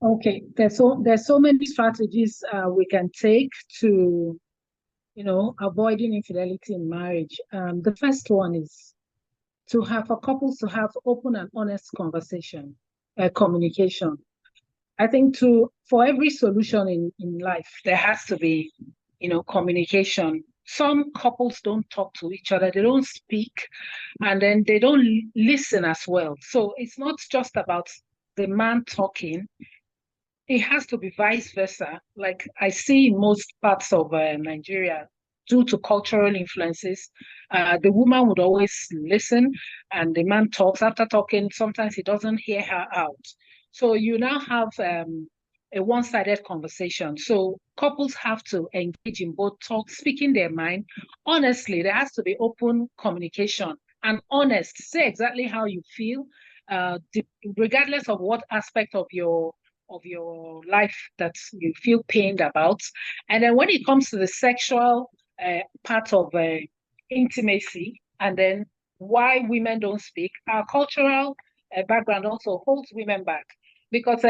Okay, there's so many strategies we can take to, avoiding infidelity in marriage. The first one is to have for couples to have open and honest conversation, communication. I think to for every solution in life, there has to be, communication. Some couples don't talk to each other, they don't speak, and then they don't listen as well. So it's not just about the man talking, it has to be vice versa. Like I see in most parts of Nigeria, due to cultural influences, the woman would always listen and the man talks. After talking, sometimes he doesn't hear her out. So you now have a one-sided conversation. So couples have to engage in both talk, speaking their mind. Honestly, there has to be open communication and honest. Say exactly how you feel, regardless of what aspect of your life that you feel pained about. And then when it comes to the sexual part of intimacy, and then why women don't speak, our cultural background also holds women back because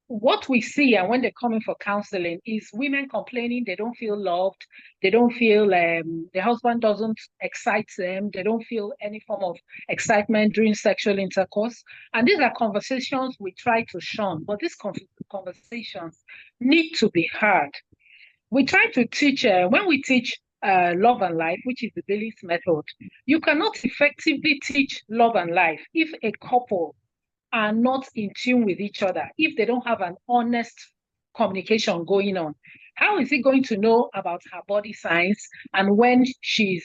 what we see and when they're coming for counseling is women complaining they don't feel loved, they don't feel the husband doesn't excite them, they don't feel any form of excitement during sexual intercourse. And these are conversations we try to shun, but these conversations need to be had. We try to teach, when we teach love and life, which is the Bailey's method, you cannot effectively teach love and life if a couple are not in tune with each other, if they don't have an honest communication going on. How is he going to know about her body signs and when she's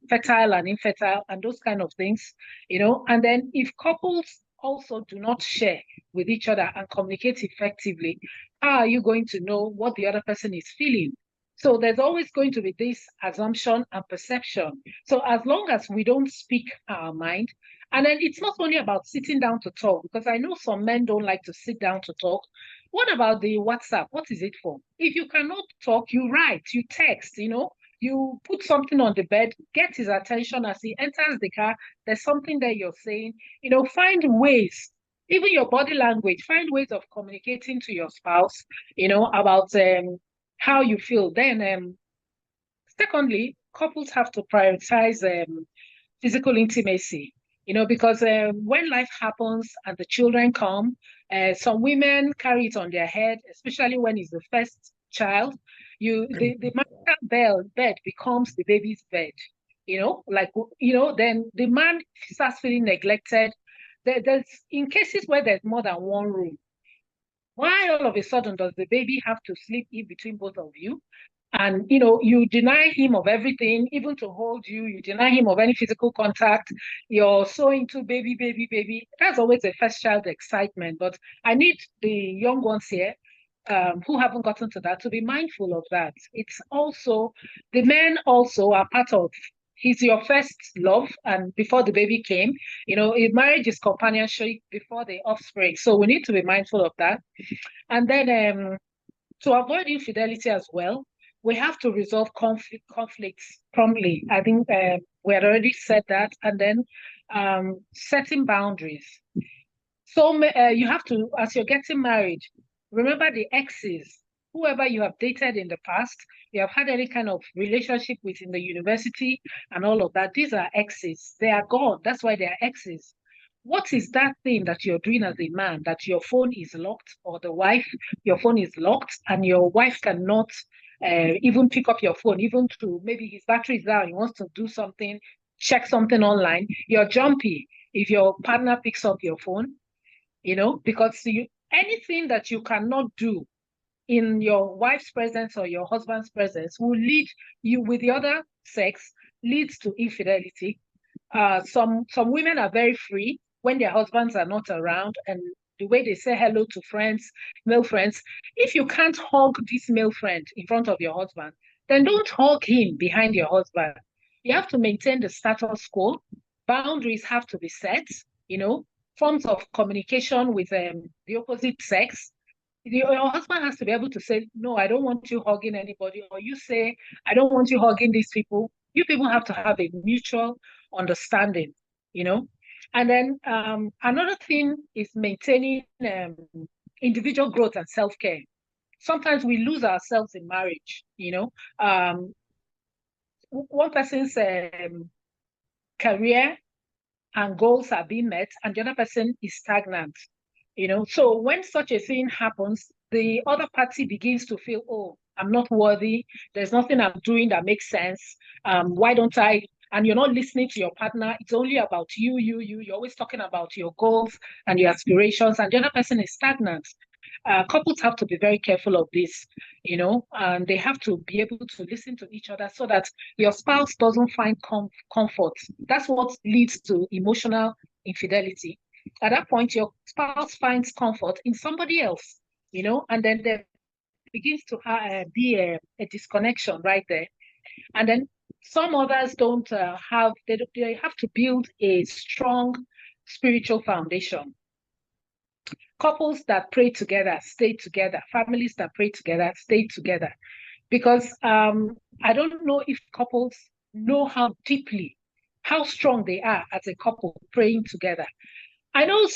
fertile and infertile and those kind of things, And then if couples also do not share with each other and communicate effectively, how are you going to know what the other person is feeling? So there's always going to be this assumption and perception. So as long as we don't speak our mind, and then it's not only about sitting down to talk, because I know some men don't like to sit down to talk. What about the WhatsApp? What is it for? If you cannot talk, you write, you text, you put something on the bed, get his attention as he enters the car. There's something that you're saying, find ways, even your body language, find ways of communicating to your spouse, about how you feel. Then, secondly, couples have to prioritize physical intimacy, because when life happens and the children come, some women carry it on their head, especially when it's the first child. The marital bed becomes the baby's bed, then the man starts feeling neglected. There's in cases where there's more than one room, why all of a sudden does the baby have to sleep in between both of you? And you deny him of everything, even to hold you, you deny him of any physical contact. You're so into baby, baby, baby. That's always a first child excitement. But I need the young ones here who haven't gotten to that to be mindful of that. It's also the men also are part of. He's your first love, and before the baby came, marriage is companionship before the offspring. So we need to be mindful of that. And then to avoid infidelity as well, we have to resolve conflicts promptly. I think we had already said that. And then setting boundaries. So you have to, as you're getting married, remember the exes, whoever you have dated in the past, you have had any kind of relationship with in the university and all of that. These are exes. They are gone. That's why they are exes. What is that thing that you're doing as a man that your phone is locked, or the wife, your phone is locked and your wife cannot even pick up your phone, even to maybe his battery is down, he wants to do something, check something online, you're jumpy if your partner picks up your phone, because anything that you cannot do in your wife's presence or your husband's presence will lead you with the other sex, leads to infidelity. Some women are very free when their husbands are not around, and the way they say hello to friends, male friends. If you can't hug this male friend in front of your husband, then don't hug him behind your husband. You have to maintain the status quo. Boundaries have to be set, forms of communication with the opposite sex. Your husband has to be able to say, no, I don't want you hugging anybody, or you say, I don't want you hugging these people. You people have to have a mutual understanding, you know. And then another thing is maintaining individual growth and self-care. Sometimes we lose ourselves in marriage, one person's career and goals are being met and the other person is stagnant. So when such a thing happens, the other party begins to feel, oh, I'm not worthy. There's nothing I'm doing that makes sense. Why don't I? And you're not listening to your partner. It's only about you. You're always talking about your goals and your aspirations, and the other person is stagnant. Couples have to be very careful of this, and they have to be able to listen to each other so that your spouse doesn't find comfort. That's what leads to emotional infidelity. At that point, your spouse finds comfort in somebody else, and then there begins to be a disconnection right there. And then some others don't they have to build a strong spiritual foundation. Couples that pray together stay together. Families that pray together stay together. Because I don't know if couples know how deeply, how strong they are as a couple praying together. I know,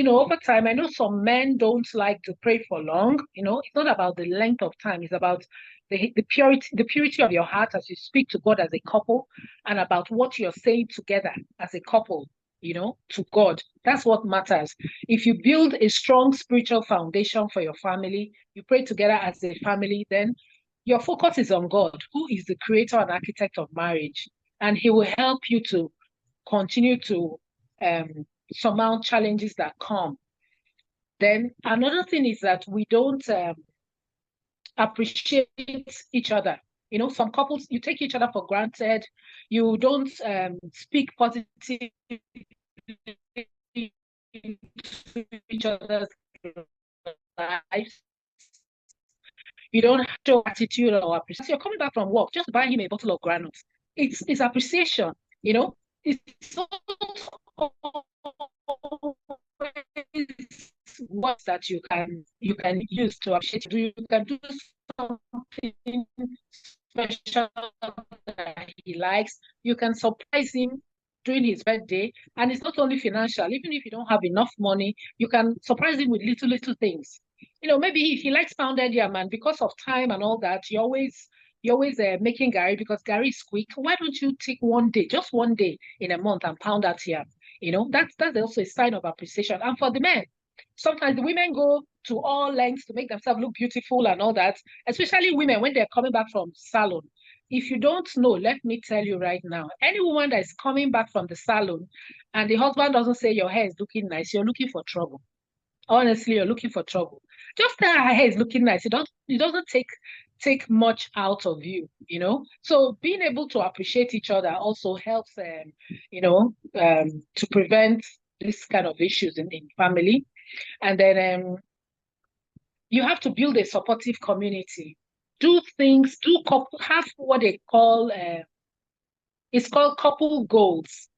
over time, I know some men don't like to pray for long. It's not about the length of time. It's about the purity of your heart as you speak to God as a couple, and about what you're saying together as a couple, to God. That's what matters. If you build a strong spiritual foundation for your family, you pray together as a family, then your focus is on God, who is the creator and architect of marriage. And he will help you to continue to surmount challenges that come. Then another thing is that we don't appreciate each other. Some couples, you take each other for granted. You don't speak positively to each other's lives. You don't show attitude or appreciation. You're coming back from work, just buy him a bottle of granules. It's appreciation, It's words that you can use to appreciate. You can do something special that he likes. You can surprise him during his birthday, and it's not only financial. Even if you don't have enough money, you can surprise him with little things. Maybe if he likes pounded yam, and because of time and all that, you're always making Gary because Gary is quick. Why don't you take one day, just one day in a month, and pound that yam? That's also a sign of appreciation. And for the men, sometimes the women go to all lengths to make themselves look beautiful and all that, especially women when they're coming back from salon. If you don't know, let me tell you right now, any woman that is coming back from the salon and the husband doesn't say your hair is looking nice, you're looking for trouble. Honestly, you're looking for trouble. Just tell her hair is looking nice. It doesn't take much out of you, So being able to appreciate each other also helps to prevent this kind of issues in family. And then you have to build a supportive community. Have what they call it's called couple goals.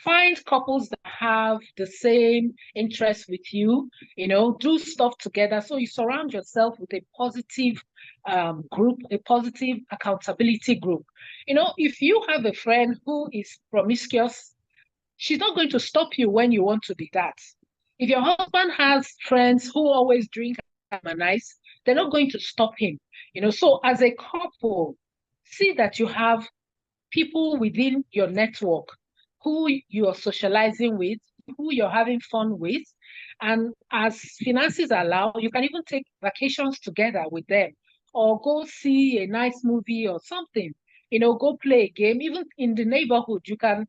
Find couples that have the same interests with you, do stuff together. So you surround yourself with a positive group, a positive accountability group. If you have a friend who is promiscuous, she's not going to stop you when you want to be that. If your husband has friends who always drink and harmonize, they're not going to stop him. So as a couple, see that you have people within your network who you're socializing with, who you're having fun with. And as finances allow, you can even take vacations together with them or go see a nice movie or something, go play a game. Even in the neighborhood, you can,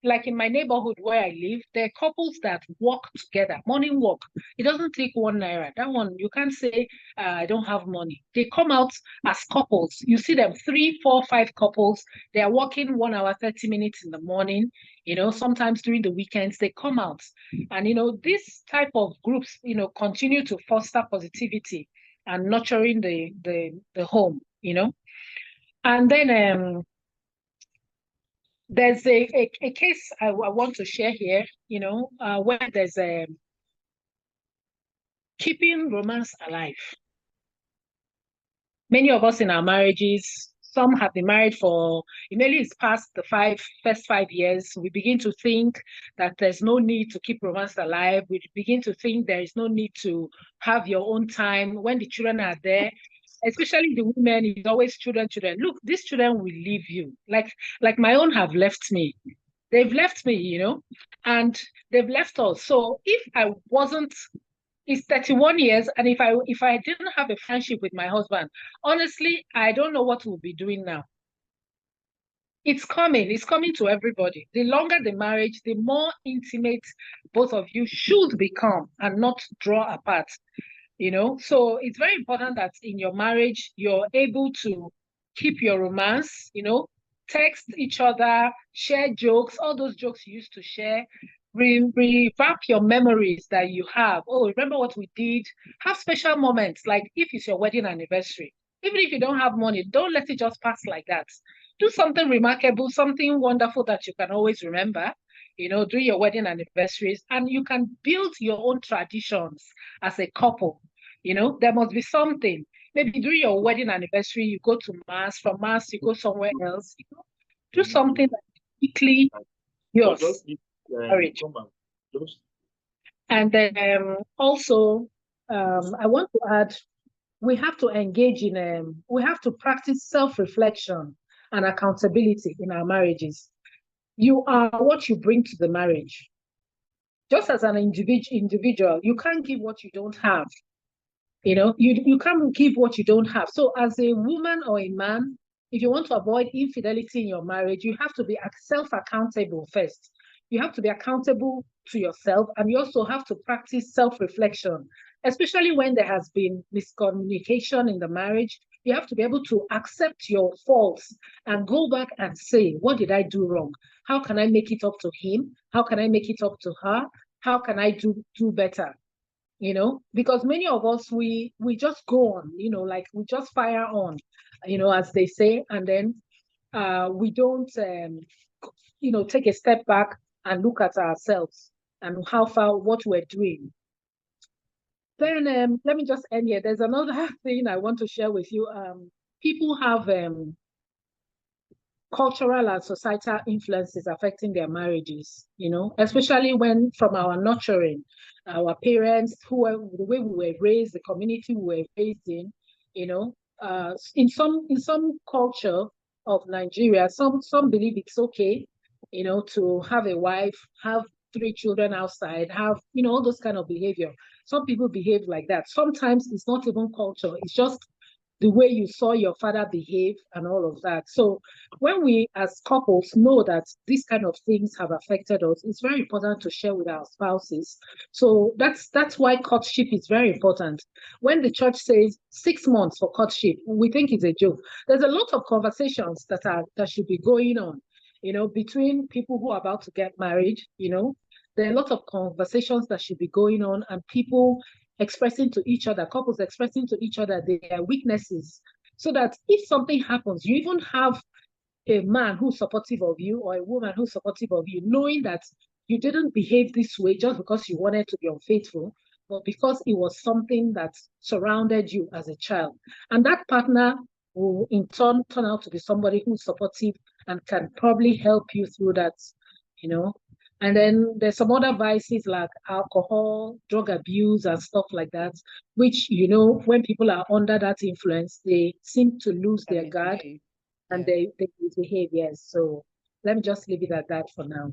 like in my neighborhood where I live, there are couples that walk together, morning walk. It doesn't take 1 naira. That one, you can't say, I don't have money. They come out as couples. You see them, 3, 4, 5 couples. They are walking 1 hour, 30 minutes in the morning. Sometimes during the weekends, they come out. And, this type of groups, continue to foster positivity and nurturing the home, And then there's a case I want to share here, where there's keeping romance alive. Many of us in our marriages some have been married for, immediately it's past the first 5 years, we begin to think that there's no need to keep romance alive. We begin to think there is no need to have your own time when the children are there. Especially the women, it's always children, children. Look, these children will leave you. Like my own have left me. They've left me, and they've left us. So if I wasn't, it's 31 years, and if I didn't have a friendship with my husband, honestly, I don't know what we'll be doing now. It's coming to everybody. The longer the marriage, the more intimate both of you should become and not draw apart. So it's very important that in your marriage you're able to keep your romance, text each other, share jokes, all those jokes you used to share, revamp your memories that you have. Oh, remember what we did? Have special moments, like if it's your wedding anniversary. Even if you don't have money, don't let it just pass like that. Do something remarkable, something wonderful that you can always remember, do your wedding anniversaries, and you can build your own traditions as a couple. There must be something. Maybe during your wedding anniversary, you go to mass. From mass, you go somewhere else. Do something that's quickly yours. Marriage. And then also, I want to add, we have to engage in, we have to practice self-reflection and accountability in our marriages. You are what you bring to the marriage. Just as an individual, you can't give what you don't have. You can't give what you don't have. So as a woman or a man, if you want to avoid infidelity in your marriage, you have to be self-accountable first. You have to be accountable to yourself, and you also have to practice self-reflection, especially when there has been miscommunication in the marriage. You have to be able to accept your faults and go back and say, what did I do wrong? How can I make it up to him? How can I make it up to her? How can I do better? Because many of us, we just go on, like we just fire on, as they say, and then we don't, take a step back and look at ourselves and how far, what we're doing. Then let me just end here. There's another thing I want to share with you. People have cultural and societal influences affecting their marriages, especially when from our nurturing, our parents, the way we were raised, the community we were raised in, in some culture of Nigeria, some believe it's okay, to have a wife, have 3 children outside, have, all those kind of behavior. Some people behave like that. Sometimes it's not even culture, it's just the way you saw your father behave and all of that. So when we as couples know that these kind of things have affected us, it's very important to share with our spouses. So that's why courtship is very important. When the church says 6 months for courtship, we think it's a joke. There's a lot of conversations that should be going on, between people who are about to get married. There are a lot of conversations that should be going on, and people expressing to each other, couples expressing to each other their weaknesses, so that if something happens, you even have a man who's supportive of you or a woman who's supportive of you, knowing that you didn't behave this way just because you wanted to be unfaithful, but because it was something that surrounded you as a child. And that partner will in turn turn out to be somebody who's supportive and can probably help you through that, And then there's some other vices like alcohol, drug abuse, and stuff like that, which, when people are under that influence, they seem to lose their guard and they misbehave. Yes. So let me just leave it at that for now.